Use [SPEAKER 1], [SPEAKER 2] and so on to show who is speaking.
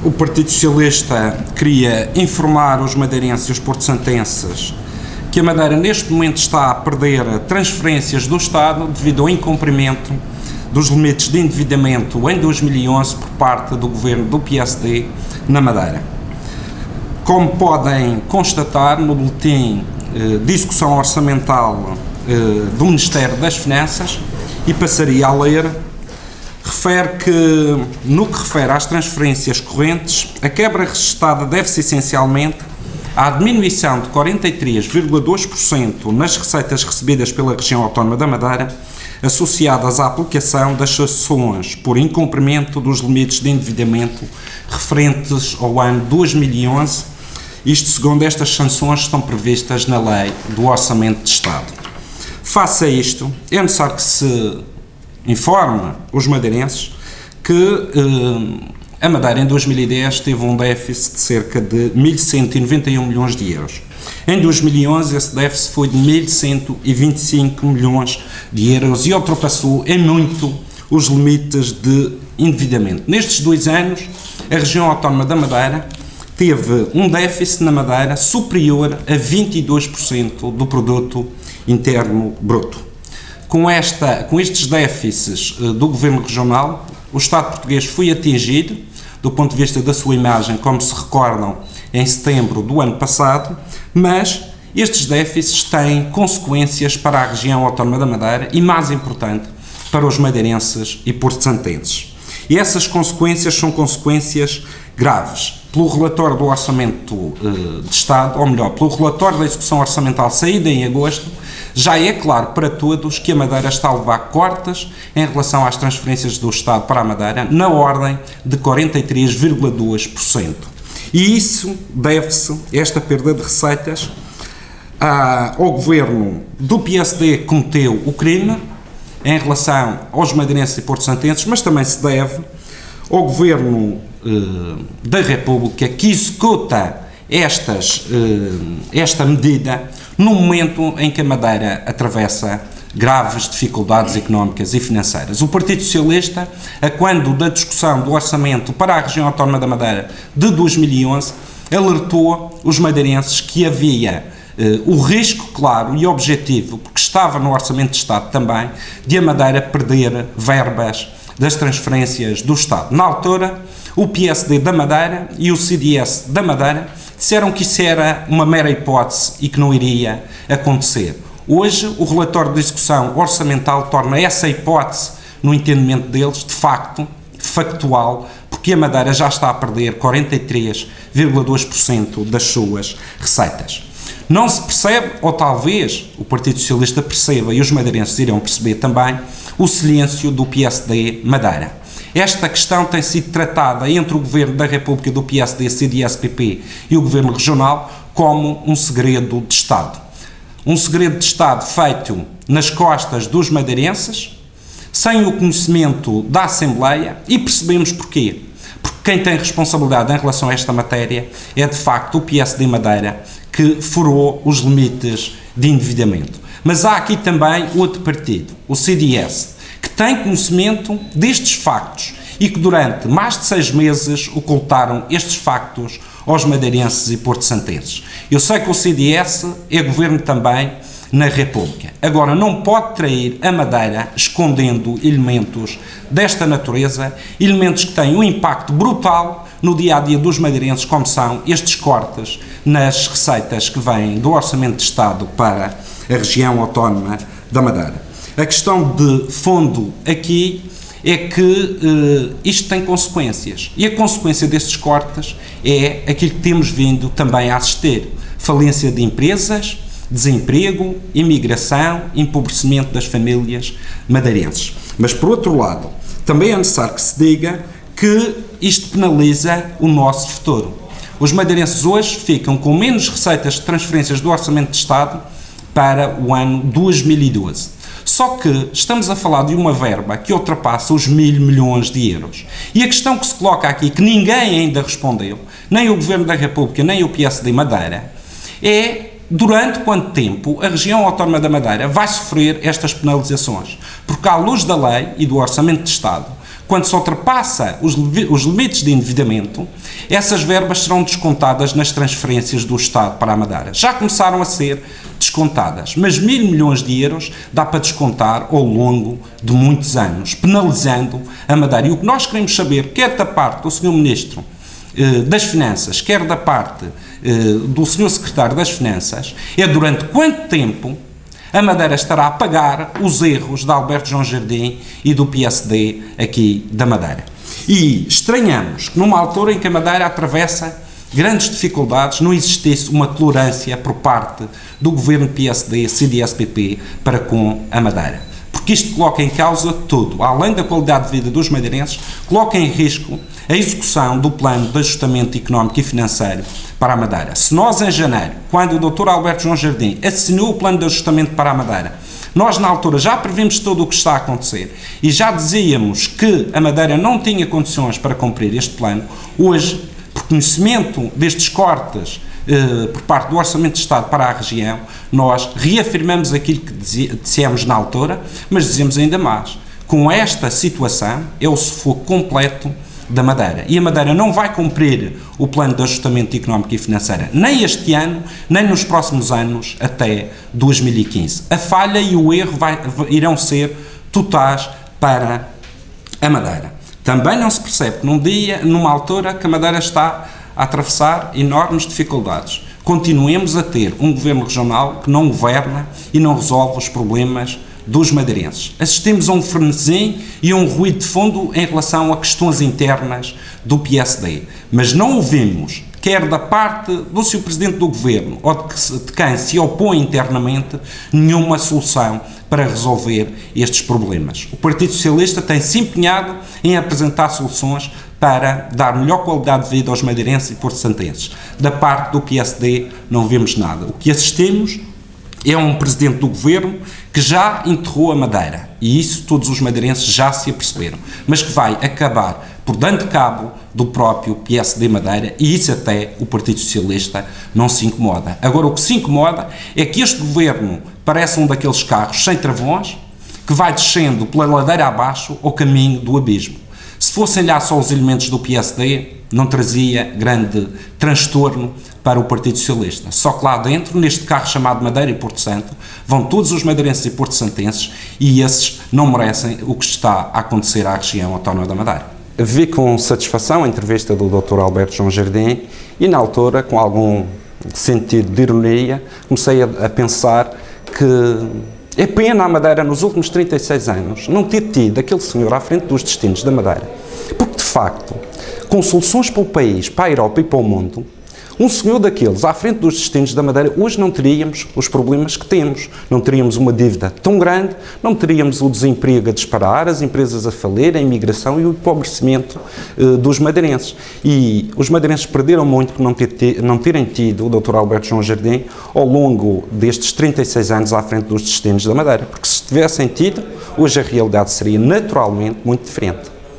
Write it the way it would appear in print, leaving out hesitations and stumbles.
[SPEAKER 1] O Partido Socialista queria informar os madeirenses e os porto-santenses que a Madeira neste momento está a perder transferências do Estado devido ao incumprimento dos limites de endividamento em 2011 por parte do governo do PSD na Madeira. Como podem constatar no boletim de execução orçamental do Ministério das Finanças, e passaria a ler, refere que, no que refere às transferências correntes, a quebra registada deve-se essencialmente à diminuição de 43,2% nas receitas recebidas pela região autónoma da Madeira, associadas à aplicação das sanções por incumprimento dos limites de endividamento referentes ao ano 2011, isto segundo estas sanções estão previstas na Lei do Orçamento de Estado. Face a isto, é necessário que se informe os madeirenses que a Madeira em 2010 teve um déficit de cerca de 1.191 milhões de euros. Em 2011 esse déficit foi de 1.125 milhões de euros e ultrapassou em muito os limites de endividamento. Nestes 2 anos, a região autónoma da Madeira teve um déficit na Madeira superior a 22% do produto interno bruto. Com estes déficits do Governo Regional, o Estado português foi atingido, do ponto de vista da sua imagem, como se recordam, em setembro do ano passado, mas estes déficits têm consequências para a região autónoma da Madeira e, mais importante, para os madeirenses e porto-santenses. E essas consequências são consequências graves. Pelo relatório do Orçamento de Estado, ou melhor, pelo relatório da execução orçamental saído em agosto, já é claro para todos que a Madeira está a levar cortes em relação às transferências do Estado para a Madeira na ordem de 43,2%. E isso deve-se, esta perda de receitas, ao governo do PSD que cometeu o crime em relação aos madeirenses e porto-santenses, mas também se deve ao governo da República que executa esta medida no momento em que a Madeira atravessa graves dificuldades económicas e financeiras. O Partido Socialista, quando da discussão do orçamento para a região autónoma da Madeira de 2011, alertou os madeirenses que havia o risco claro e objetivo, porque estava no Orçamento de Estado também, de a Madeira perder verbas das transferências do Estado. Na altura, o PSD da Madeira e o CDS da Madeira disseram que isso era uma mera hipótese e que não iria acontecer. Hoje, o relatório de execução orçamental torna essa hipótese, no entendimento deles, de facto, factual, porque a Madeira já está a perder 43,2% das suas receitas. Não se percebe, ou talvez o Partido Socialista perceba, e os madeirenses irão perceber também, o silêncio do PSD Madeira. Esta questão tem sido tratada entre o Governo da República do PSD, CDS-PP e o Governo Regional como um segredo de Estado. Um segredo de Estado feito nas costas dos madeirenses, sem o conhecimento da Assembleia, e percebemos porquê. Porque quem tem responsabilidade em relação a esta matéria é, de facto, o PSD Madeira, que furou os limites de endividamento. Mas há aqui também outro partido, o CDS, que tem conhecimento destes factos e que durante mais de 6 meses ocultaram estes factos aos madeirenses e porto-santenses. Eu sei que o CDS é governo também na República. Agora, não pode trair a Madeira escondendo elementos desta natureza, elementos que têm um impacto brutal no dia-a-dia dos madeirenses, como são estes cortes nas receitas que vêm do Orçamento de Estado para a região autónoma da Madeira. A questão de fundo aqui é que isto tem consequências, e a consequência destes cortes é aquilo que temos vindo também a assistir: falência de empresas, desemprego, imigração, empobrecimento das famílias madeirenses. Mas, por outro lado, também é necessário que se diga que isto penaliza o nosso futuro. Os madeirenses hoje ficam com menos receitas de transferências do Orçamento de Estado para o ano 2012. Só que estamos a falar de uma verba que ultrapassa os 1.000 milhões de euros. E a questão que se coloca aqui, que ninguém ainda respondeu, nem o Governo da República, nem o PSD Madeira, é durante quanto tempo a região autónoma da Madeira vai sofrer estas penalizações. Porque, à luz da lei e do Orçamento de Estado, quando se ultrapassa os limites de endividamento, essas verbas serão descontadas nas transferências do Estado para a Madeira. Já começaram a ser descontadas, mas 1.000 milhões de euros dá para descontar ao longo de muitos anos, penalizando a Madeira. E o que nós queremos saber, quer da parte do Sr. Ministro das Finanças, quer da parte do Sr. Secretário das Finanças, é durante quanto tempo a Madeira estará a pagar os erros de Alberto João Jardim e do PSD aqui da Madeira. E estranhamos que numa altura em que a Madeira atravessa grandes dificuldades, não existisse uma tolerância por parte do governo PSD, CDS-PP, para com a Madeira. Porque isto coloca em causa tudo, além da qualidade de vida dos madeirenses, coloca em risco a execução do plano de ajustamento económico e financeiro para a Madeira. Se nós, em janeiro, quando o Dr. Alberto João Jardim assinou o plano de ajustamento para a Madeira, nós, na altura, já previmos tudo o que está a acontecer e já dizíamos que a Madeira não tinha condições para cumprir este plano, hoje, por conhecimento destes cortes por parte do Orçamento de Estado para a região, nós reafirmamos aquilo que dissemos na altura, mas dizemos ainda mais. Com esta situação, é o sufoco completo da Madeira. E a Madeira não vai cumprir o plano de ajustamento económico e financeiro nem este ano, nem nos próximos anos, até 2015. A falha e o erro irão ser totais para a Madeira. Também não se percebe que numa altura que a Madeira está a atravessar enormes dificuldades, continuemos a ter um governo regional que não governa e não resolve os problemas dos madeirenses. Assistimos a um frenesim e a um ruído de fundo em relação a questões internas do PSD, mas não ouvimos, quer da parte do Sr. Presidente do Governo ou de quem se opõe internamente, nenhuma solução para resolver estes problemas. O Partido Socialista tem se empenhado em apresentar soluções para dar melhor qualidade de vida aos madeirenses e porto-santenses. Da parte do PSD não vemos nada. O que assistimos é um Presidente do Governo que já enterrou a Madeira, e isso todos os madeirenses já se aperceberam, mas que vai acabar por dando cabo do próprio PSD Madeira, e isso até o Partido Socialista não se incomoda. Agora, o que se incomoda é que este Governo parece um daqueles carros sem travões que vai descendo pela ladeira abaixo ao caminho do abismo. Se fossem lá só os elementos do PSD, não trazia grande transtorno para o Partido Socialista. Só que lá dentro, neste carro chamado Madeira e Porto Santo, vão todos os madeirenses e porto-santenses, e esses não merecem o que está a acontecer à região autónoma da Madeira. Vi com satisfação a entrevista do Dr. Alberto João Jardim e, na altura, com algum sentido de ironia, comecei a pensar que é pena a Madeira, nos últimos 36 anos, não ter tido aquele senhor à frente dos destinos da Madeira. Porque, de facto, com soluções para o país, para a Europa e para o mundo, um senhor daqueles à frente dos destinos da Madeira, hoje não teríamos os problemas que temos. Não teríamos uma dívida tão grande, não teríamos o desemprego a disparar, as empresas a falir, a imigração e o empobrecimento dos madeirenses. E os madeirenses perderam muito por não terem tido o Dr. Alberto João Jardim ao longo destes 36 anos à frente dos destinos da Madeira. Porque se tivessem tido, hoje a realidade seria naturalmente muito diferente.